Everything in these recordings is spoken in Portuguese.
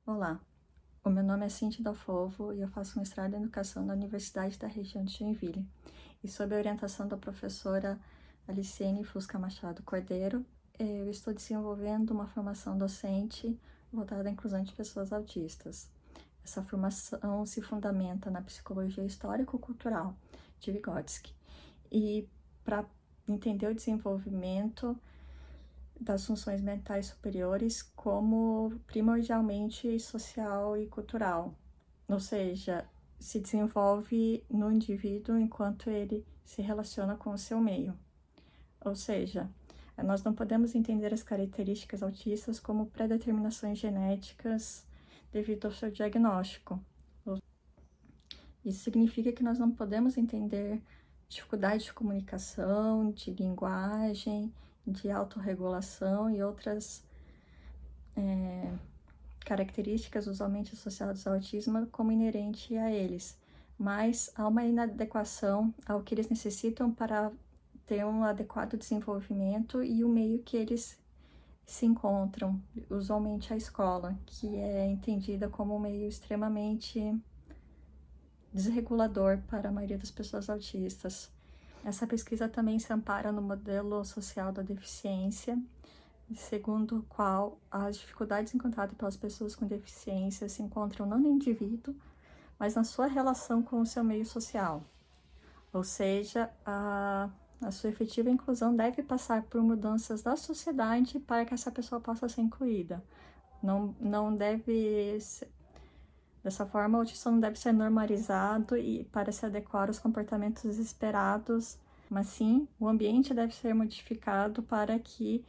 Olá, o meu nome é Cintia Dalfovo e eu faço mestrado em Educação na Universidade da região de Joinville. E sob a orientação da professora Aliciene Fusca Machado Cordeiro, eu estou desenvolvendo uma formação docente voltada à inclusão de pessoas autistas. Essa formação se fundamenta na psicologia histórico-cultural de Vygotsky. E para entender o desenvolvimento das funções mentais superiores como primordialmente social e cultural, ou seja, se desenvolve no indivíduo enquanto ele se relaciona com o seu meio. Ou seja, nós não podemos entender as características autistas como predeterminações genéticas devido ao seu diagnóstico. Isso significa que nós não podemos entender dificuldade de comunicação, de linguagem, de autorregulação e outras características usualmente associadas ao autismo como inerente a eles, mas há uma inadequação ao que eles necessitam para ter um adequado desenvolvimento e o meio que eles se encontram, usualmente a escola, que é entendida como um meio extremamente desregulador para a maioria das pessoas autistas. Essa pesquisa também se ampara no modelo social da deficiência, segundo o qual as dificuldades encontradas pelas pessoas com deficiência se encontram não no indivíduo, mas na sua relação com o seu meio social. Ou seja, a sua efetiva inclusão deve passar por mudanças da sociedade para que essa pessoa possa ser incluída. Não deve ser, dessa forma, o autista não deve ser normalizado e para se adequar aos comportamentos esperados, mas sim, o ambiente deve ser modificado para que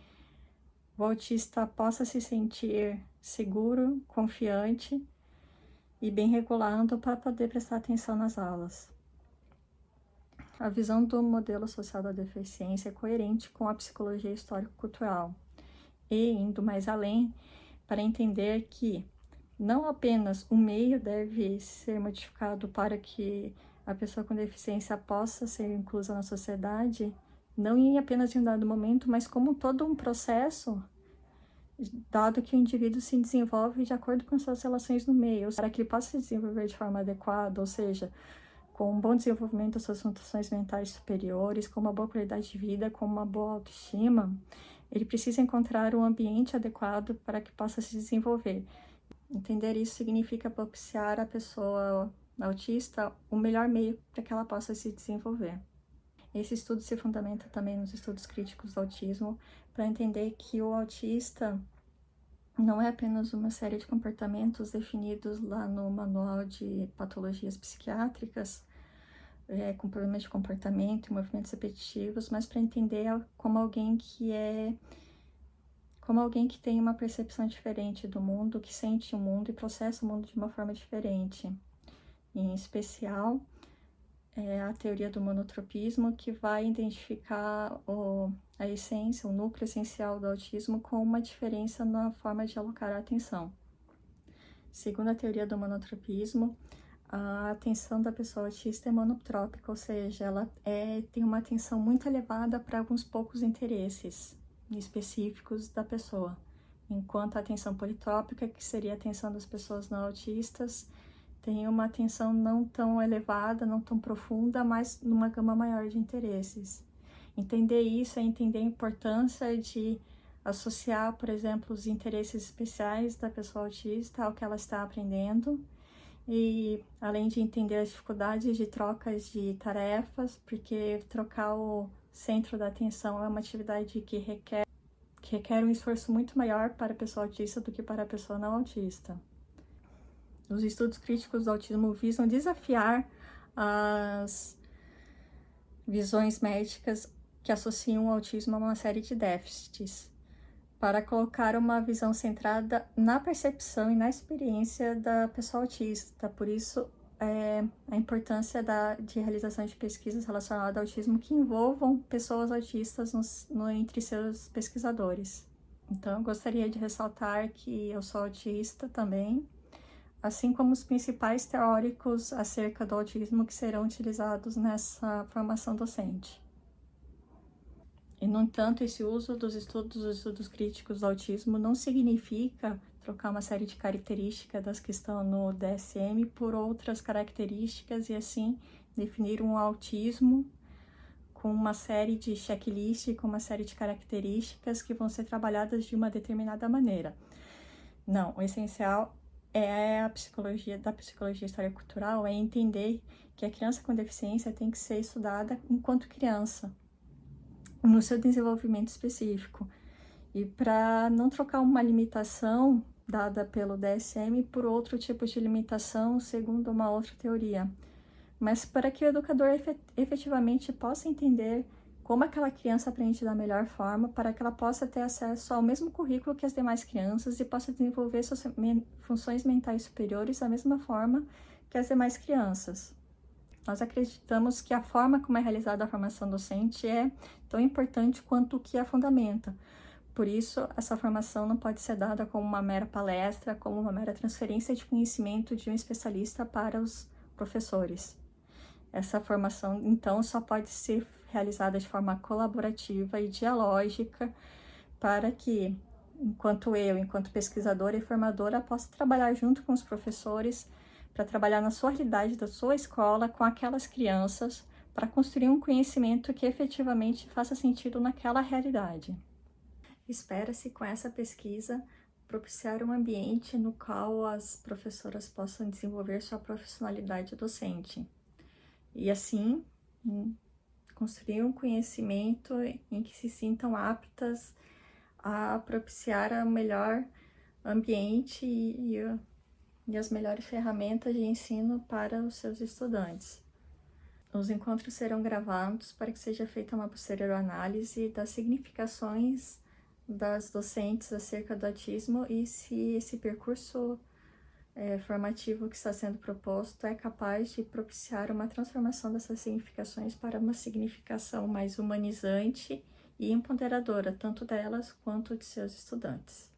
o autista possa se sentir seguro, confiante e bem regulado para poder prestar atenção nas aulas. A visão do modelo social da deficiência é coerente com a psicologia histórico-cultural e, indo mais além, para entender que não apenas o meio deve ser modificado para que a pessoa com deficiência possa ser inclusa na sociedade, não em apenas em um dado momento, mas como todo um processo, dado que o indivíduo se desenvolve de acordo com suas relações no meio, para que ele possa se desenvolver de forma adequada, ou seja, com um bom desenvolvimento das suas funções mentais superiores, com uma boa qualidade de vida, com uma boa autoestima, ele precisa encontrar um ambiente adequado para que possa se desenvolver. Entender isso significa propiciar à pessoa autista o melhor meio para que ela possa se desenvolver. Esse estudo se fundamenta também nos estudos críticos do autismo, para entender que o autista não é apenas uma série de comportamentos definidos lá no Manual de Patologias Psiquiátricas, com problemas de comportamento e movimentos repetitivos, mas para entender como alguém que tem uma percepção diferente do mundo, que sente o mundo e processa o mundo de uma forma diferente. Em especial, a teoria do monotropismo, que vai identificar a essência, o núcleo essencial do autismo com uma diferença na forma de alocar a atenção. Segundo a teoria do monotropismo, a atenção da pessoa autista é monotrópica, ou seja, ela tem uma atenção muito elevada para alguns poucos interesses específicos da pessoa, enquanto a atenção politrópica, que seria a atenção das pessoas não autistas, tem uma atenção não tão elevada, não tão profunda, mas numa gama maior de interesses. Entender isso é entender a importância de associar, por exemplo, os interesses especiais da pessoa autista ao que ela está aprendendo, e além de entender as dificuldades de trocas de tarefas, porque trocar o centro da atenção é uma atividade que requer um esforço muito maior para a pessoa autista do que para a pessoa não autista. Os estudos críticos do autismo visam desafiar as visões médicas que associam o autismo a uma série de déficits, para colocar uma visão centrada na percepção e na experiência da pessoa autista. Por isso, a importância de realização de pesquisas relacionadas ao autismo que envolvam pessoas autistas entre seus pesquisadores. Então, eu gostaria de ressaltar que eu sou autista também, assim como os principais teóricos acerca do autismo que serão utilizados nessa formação docente. E, no entanto, esse uso dos estudos críticos do autismo não significa trocar uma série de características das que estão no DSM por outras características e assim definir um autismo com uma série de checklists, com uma série de características que vão ser trabalhadas de uma determinada maneira. Não, o essencial é a psicologia, da psicologia história cultural, é entender que a criança com deficiência tem que ser estudada enquanto criança, no seu desenvolvimento específico. E para não trocar uma limitação dada pelo DSM por outro tipo de limitação segundo uma outra teoria, mas para que o educador efetivamente possa entender como aquela criança aprende da melhor forma, para que ela possa ter acesso ao mesmo currículo que as demais crianças e possa desenvolver suas funções mentais superiores da mesma forma que as demais crianças. Nós acreditamos que a forma como é realizada a formação docente é tão importante quanto o que a fundamenta. Por isso, essa formação não pode ser dada como uma mera palestra, como uma mera transferência de conhecimento de um especialista para os professores. Essa formação, então, só pode ser realizada de forma colaborativa e dialógica para que, enquanto pesquisadora e formadora, possa trabalhar junto com os professores para trabalhar na sua realidade da sua escola com aquelas crianças para construir um conhecimento que efetivamente faça sentido naquela realidade. Espera-se, com essa pesquisa, propiciar um ambiente no qual as professoras possam desenvolver sua profissionalidade docente. E assim, construir um conhecimento em que se sintam aptas a propiciar o melhor ambiente e as melhores ferramentas de ensino para os seus estudantes. Os encontros serão gravados para que seja feita uma posterior análise das significações das docentes acerca do autismo e se esse percurso formativo que está sendo proposto é capaz de propiciar uma transformação dessas significações para uma significação mais humanizante e empoderadora, tanto delas quanto de seus estudantes.